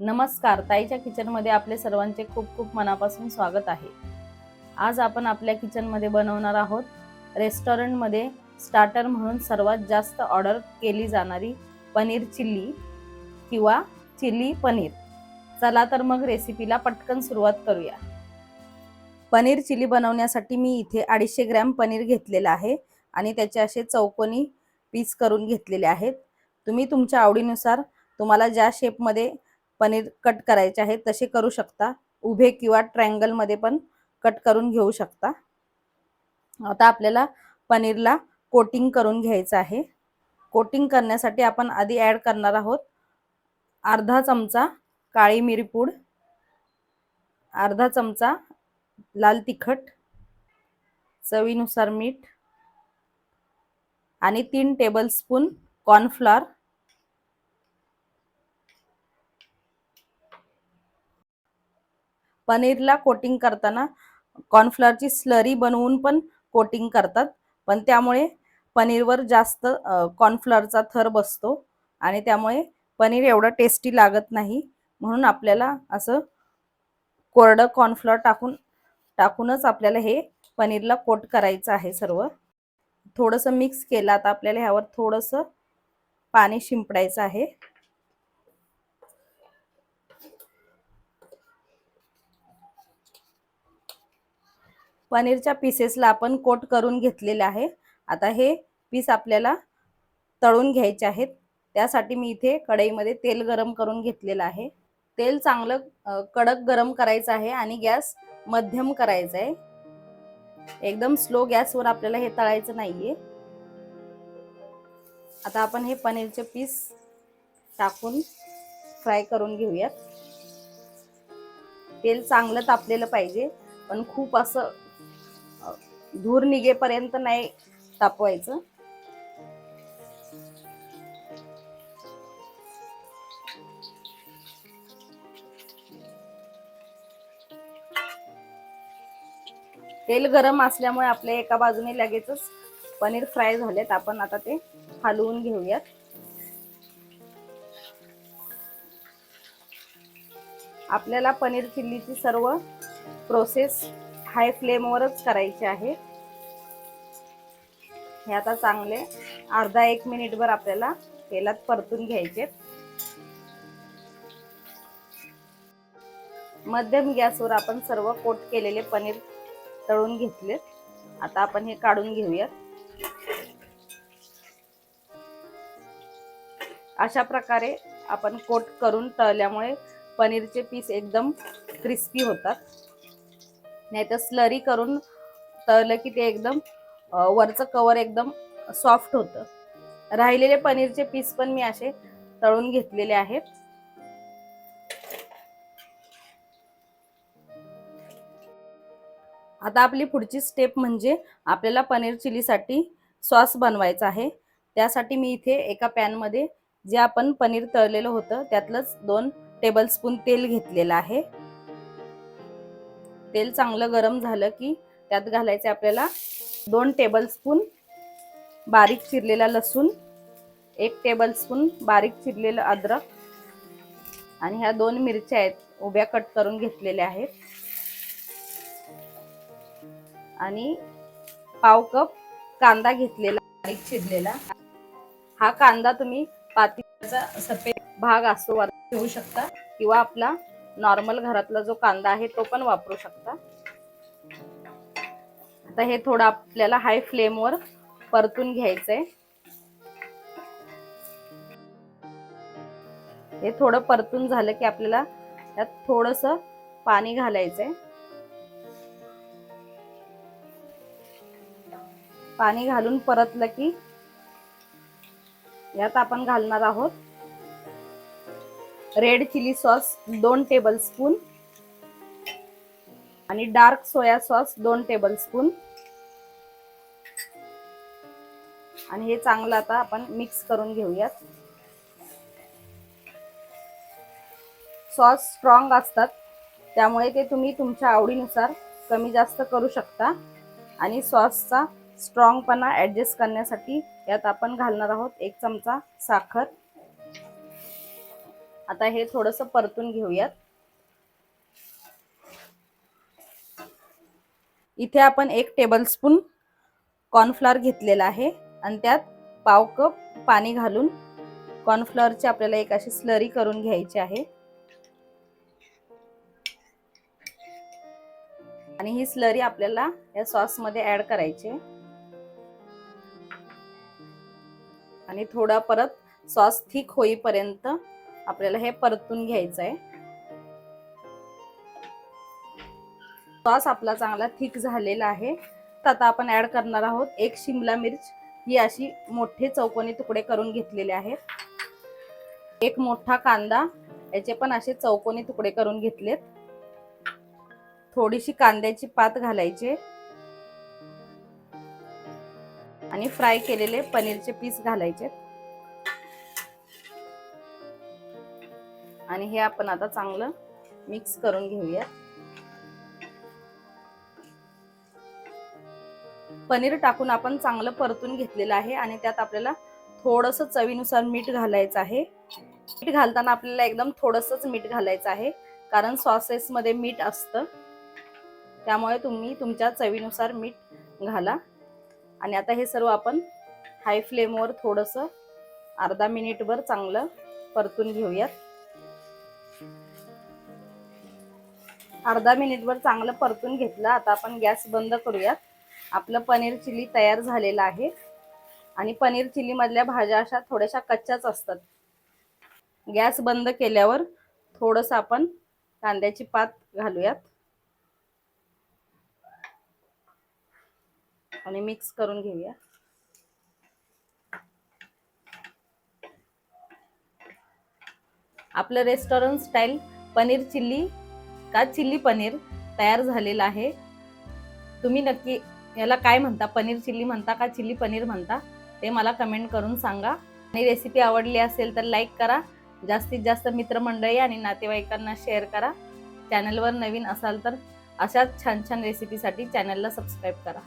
नमस्कार, ताईच्या किचनमध्ये आपले सर्वांचे खूप खूप मनापासून स्वागत आहे। आज आपण आपल्या किचनमध्ये बनवणार आहोत रेस्टॉरंटमध्ये स्टार्टर म्हणून सर्वात जास्त ऑर्डर केली जाणारी पनीर चिल्ली किंवा चिल्ली पनीर। चला तर मग रेसिपीला पटकन सुरुवात करूया। पनीर चिल्ली बनवण्यासाठी मी इथे 250 ग्रॅम पनीर घेतलेला आहे आणि त्याचे असे चौकोनी पीस करून घेतलेले आहेत। तुम्ही तुमच्या आवडीनुसार तुम्हाला ज्या शेपमध्ये पनीर कट करायचे आहे तसे करू शकता, उभे किंवा ट्रायंगल मध्ये पण कट करून घेऊ शकता। आता आपल्याला पनीरला कोटिंग करून घ्यायचं आहे। कोटिंग करण्यासाठी आपण आधी ऍड करणार आहोत अर्धा चमचा काळी मिरी पूड, अर्धा चमचा लाल तिखट, चवीनुसार मीठ आणि 3 टेबलस्पून कॉर्नफ्लोअर। पनीरला कोटिंग करताना कॉर्नफ्लोअरची स्लरी बनवून पण कोटिंग करतात, पण त्यामुळे पनीरवर जास्त कॉर्नफ्लोअरचा थर बसतो आणि त्यामुळे पनीर एवढं टेस्टी लागत नाही। म्हणून आपल्याला असं कोरडं कॉर्नफ्लोअर टाकूनच आपल्याला हे पनीरला कोट करायचं आहे। सर्व थोडंसं मिक्स केलं। आता आपल्याला ह्यावर थोडंसं पाणी शिंपडायचं आहे। पनीरच्या पीसेसला आपण कोट करून घेतलेले आहे। आता हे पीस आपल्याला तळून घ्यायचे आहेत। त्यासाठी मी इथे कढईमध्ये तेल गरम करून घेतलेलं आहे। तेल चांगलं कडक गरम करायचं आहे आणि गॅस मध्यम करायचा आहे। एकदम स्लो गॅसवर आपल्याला हे तळायचं नाहीये। आता आपण हे पनीरचे पीस टाकून फ्राय करून घेऊयात। तेल चांगलं तापलेलं पाहिजे, पण खूप असं धूर निघेपर्यंत नाही तापवायचं। तेल गरम असल्यामुळे आपल्या एका बाजूने लगेचच पनीर फ्राय झालेत। आपण आता ते हलवून घेऊयात। आपल्याला पनीर चिल्लीची सर्व प्रोसेस हाय फ्लेमवरच करायची आहे। हे आता चांगले अर्धा 1 मिनिटभर आपल्याला तेलात परतून घ्यायचे। मध्यम गॅसवर आपण सर्व कोट केलेले पनीर तळून घेतले। आता आपण हे काढून घेऊयात। अशा प्रकारे आपण कोट करून तळल्यामुळे पनीरचे पीस एकदम क्रिस्पी होतात। नाहीतर स्लरी करून तळलं की ते एकदम वरचं कवर एकदम सॉफ्ट होतं। राहिलेले पनीरचे पीस पण मी असे तळून घेतलेले आहेत। आता आपली पुढची स्टेप म्हणजे आपल्याला पनीर चिल्लीसाठी सॉस बनवायचा आहे। त्यासाठी मी इथे एका पॅन मध्ये जे आपण पनीर तळलेलं होतं त्यातलंच 2 टेबलस्पून तेल घेतलेलं आहे। तेल चांगलं गरम झालं की त्यात घालायचे आपल्याला 2 टेबलस्पून बारीक चिरलेला लसूण, 1 टेबलस्पून बारीक चिरलेलं अद्रक आणि ह्या 2 मिरच्या आहेत उभ्या कट करून घेतलेल्या आहेत आणि पाव कप कांदा घेतलेला बारीक चिरलेला। हा कांदा तुम्ही पातीचा सफेद भाग असतो घेऊ शकता किंवा आपला नॉर्मल घरातला जो कांदा आहे तो पण वापरू शकता। आता हे थोडं आपल्याला हाय फ्लेमवर परतून घ्यायचंय। हे थोडं परतून झालं की आपल्याला त्यात थोडंसं पाणी घालायचंय। पाणी घालून परतलं की यात आपण घालणार आहोत रेड चिली सॉस 2 टेबलस्पून आणि डार्क सोया सॉस 2 टेबलस्पून आणि हे चांगलं आता आपण मिक्स करून घेऊयात। सॉस स्ट्रॉंग असतात त्यामुळे ते तुम्ही तुमच्या आवडीनुसार कमी जास्त करू शकता आणि सॉसचा स्ट्रॉंगपणा ऍडजस्ट करण्यासाठी यात आपण घालणार आहोत 1 चमचा साखर, आता हे थोडंसं परतून घेऊयात. इथे आपण 1 टेबलस्पून कॉर्नफ्लॉवर घेतलेला आहे आणि त्यात पाव कप पाणी घालून कॉर्नफ्लॉवरची आपल्याला एक अशी स्लरी करून घ्यायची आहे. आणि ही स्लरी आपल्याला या सॉस मध्ये ऍड करायची आहे. आणि थोडा परत सॉस थिक होईपर्यंत आपल्याला हे परतून घ्यायचं आहे. सॉस आपला चांगला थिक झालेला आहे. आता आपण ऍड करणार आहोत 1 शिमला मिर्च, ही अशी मोठे चौकोनी तुकडे करून घेतलेले आहेत. 1 मोठा कांदा, याचे पण असे चौकोनी तुकडे करून घेतलेत. थोडीशी कांद्याची पात घालायचे आणि फ्राय केलेले पनीरचे पीस घालायचे. आणि हे आपण आता चांगलं मिक्स करून घेऊया. पनीर टाकून आपण चांगलं परतून घेतलेलं आहे आणि त्यात आपल्याला थोडंसं चवीनुसार मीठ घालायचं आहे. मीठ घालताना आपल्याला एकदम थोडंसंच मीठ घालायचं आहे, कारण सॉसेस मध्ये मीठ असतं. त्यामुळे तुम्ही तुमच्या चवीनुसार मीठ घाला. आणि आता हे सर्व आपण हाय फ्लेमवर थोडंसं अर्धा मिनिटभर चांगलं परतून घेऊयात. अर्धा मिनिटभर चांगलं परतून घेतलं. आता आपण गॅस बंद करूयात. आपलं पनीर चिली तयार झालेलं आहे. आणि पनीर चिली मधल्या भाज्या अशा थोड्याशा कच्च्याच असतात. गॅस बंद केल्यावर थोडंसं आपण कांद्याची पात घालूयात आणि मिक्स करून घेऊया. आपलं रेस्टॉरंट स्टाईल पनीर चिल्ली का चिल्ली पनीर तयार झालेलं आहे. तुम्ही नक्की याला काय म्हणता, पनीर चिल्ली म्हणता का चिल्ली पनीर म्हणता, ते मला कमेंट करून सांगा. आणि रेसिपी आवडली असेल तर लाईक करा. जास्तीत जास्त मित्रमंडळी आणि नातेवाईकांना शेअर करा. चॅनलवर नवीन असाल तर अशाच छान छान रेसिपीसाठी चॅनलला सबस्क्राईब करा.